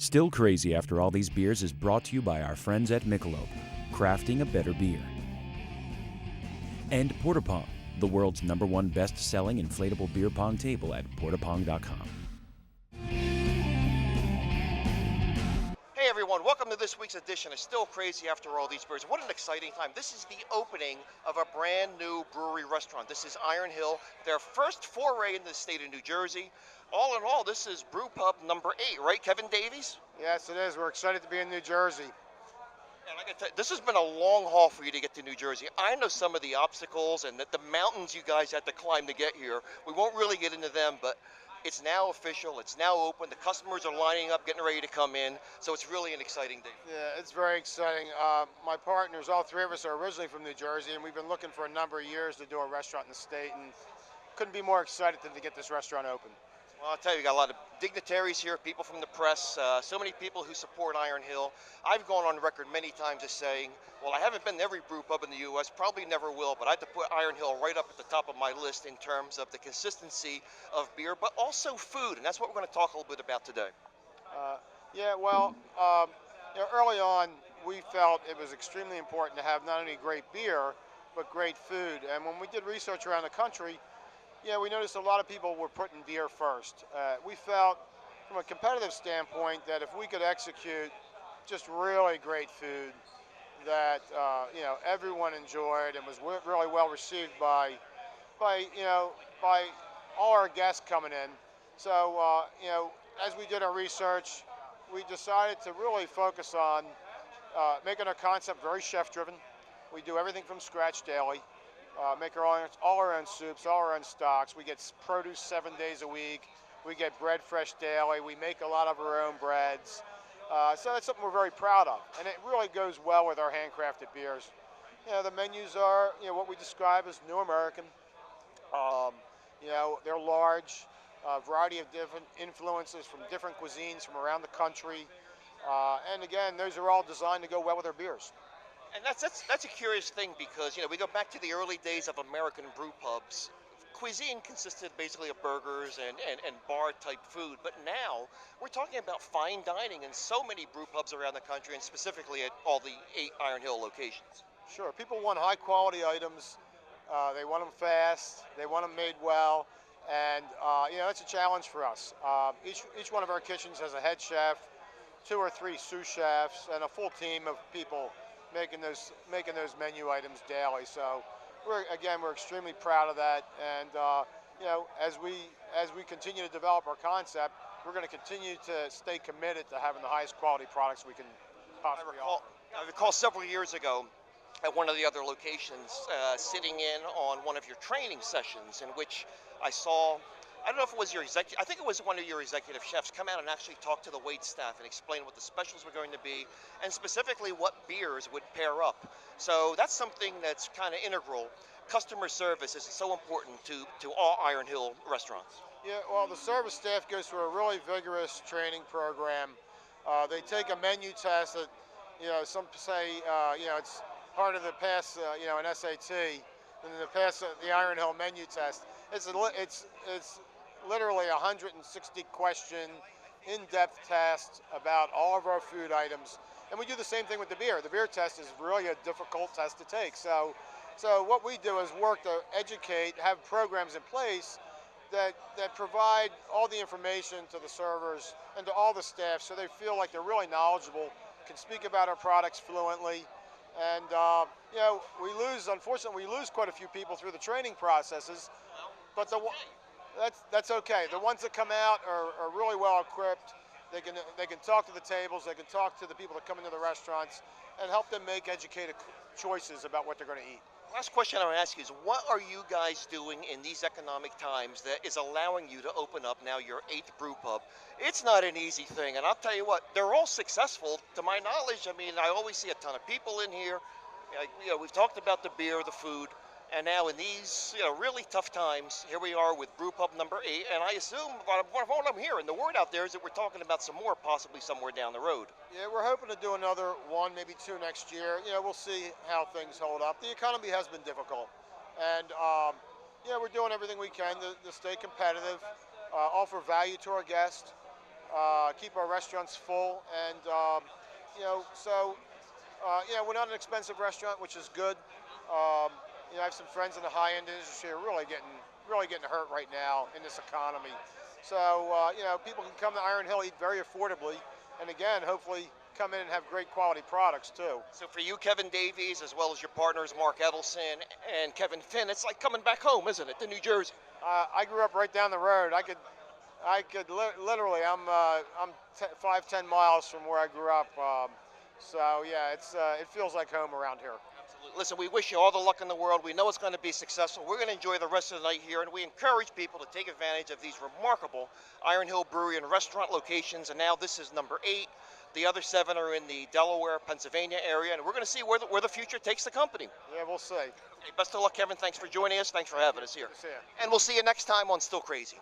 Still Crazy After All These Beers is brought to you by our friends at Michelob, crafting a better beer. And Porta Pong, the world's #1 best-selling inflatable beer pong table at portapong.com. Hey everyone, welcome to this week's edition of Still Crazy After All These Beers. What an exciting time. This is the opening of a brand new brewery restaurant. This is Iron Hill, their first foray into the state of New Jersey. All in all, this is brew pub number 8, right, Kevin Davies? Yes, it is. We're excited to be in New Jersey. And I gotta tell you, this has been a long haul for you to get to New Jersey. I know some of the obstacles and the mountains you guys had to climb to get here. We won't really get into them, but it's now official. It's now open. The customers are lining up, getting ready to come in. So it's really an exciting day. Yeah, it's very exciting. My partners, all three of us, are originally from New Jersey, and we've been looking for a number of years to do a restaurant in the state, and couldn't be more excited than to get this restaurant open. Well, I'll tell you, we got a lot of dignitaries here, people from the press, so many people who support Iron Hill. I've gone on record many times as saying, well, I haven't been to every brew pub in the U.S., probably never will, but I have to put Iron Hill right up at the top of my list in terms of the consistency of beer, but also food, and that's what we're going to talk a little bit about today. Early on, we felt it was extremely important to have not only great beer, but great food. And when we did research around the country, we noticed a lot of people were putting beer first. We felt, from a competitive standpoint, that if we could execute just really great food that everyone enjoyed and was really well received by all our guests coming in. So as we did our research, we decided to really focus on making our concept very chef-driven. We do everything from scratch daily. Make all our own soups, all our own stocks. We get produce 7 days a week. We get bread fresh daily. We make a lot of our own breads. So that's something we're very proud of. And it really goes well with our handcrafted beers. The menus are what we describe as New American. They're large, a variety of different influences from different cuisines from around the country. And again, those are all designed to go well with our beers. And that's a curious thing because, we go back to the early days of American brew pubs. Cuisine consisted basically of burgers and bar-type food, but now we're talking about fine dining in so many brew pubs around the country, and specifically at all the 8 Iron Hill locations. Sure, people want high-quality items. They want them fast. They want them made well, and that's a challenge for us. Each one of our kitchens has a head chef, 2 or 3 sous chefs, and a full team of people making those menu items daily. So we're extremely proud of that, and as we continue to develop our concept, we're going to continue to stay committed to having the highest quality products we can possibly offer. I recall several years ago at one of the other locations sitting in on one of your training sessions in which I saw, I don't know if it was your executive, I think it was one of your executive chefs come out and actually talk to the wait staff and explain what the specials were going to be and specifically what beers would pair up. So that's something that's kind of integral. Customer service is so important to all Iron Hill restaurants. Yeah, well, the service staff goes through a really vigorous training program. They take a menu test that, some say, it's harder to pass, an SAT than to pass the Iron Hill menu test. It's literally 160 question, in-depth test about all of our food items. And we do the same thing with the beer. The beer test is really a difficult test to take. So what we do is work to educate, have programs in place that provide all the information to the servers and to all the staff so they feel like they're really knowledgeable, can speak about our products fluently. And, unfortunately, we lose quite a few people through the training processes, but that's okay. The ones that come out are really well equipped. They can talk to the tables, they can talk to the people that come into the restaurants and help them make educated choices about what they're going to eat. Last question I want to ask you is, what are you guys doing in these economic times that is allowing you to open up now your 8th brew pub? It's not an easy thing, and I'll tell you what, they're all successful. To my knowledge, I always see a ton of people in here. We've talked about the beer, the food, and now in these really tough times, here we are with brew pub number 8, and I assume, from what I'm hearing, the word out there is that we're talking about some more, possibly somewhere down the road. Yeah, we're hoping to do another 1, maybe 2 next year. We'll see how things hold up. The economy has been difficult, and we're doing everything we can to stay competitive, offer value to our guests, keep our restaurants full, and we're not an expensive restaurant, which is good. I have some friends in the high-end industry who are really getting hurt right now in this economy. So people can come to Iron Hill, eat very affordably, and again, hopefully come in and have great quality products too. So for you, Kevin Davies, as well as your partners, Mark Edelson and Kevin Finn, it's like coming back home, isn't it, to New Jersey? I grew up right down the road. Literally, I'm 5-10 miles from where I grew up. So yeah, it feels like home around here. Absolutely. Listen, we wish you all the luck in the world. We know it's going to be successful. We're going to enjoy the rest of the night here, and we encourage people to take advantage of these remarkable Iron Hill Brewery and restaurant locations. And now this is number 8. The other 7 are in the Delaware, Pennsylvania area, and we're going to see where the future takes the company. Yeah, we'll see. Okay, best of luck, Kevin. Thanks for joining us. Thanks for having us here. See ya. And we'll see you next time on Still Crazy.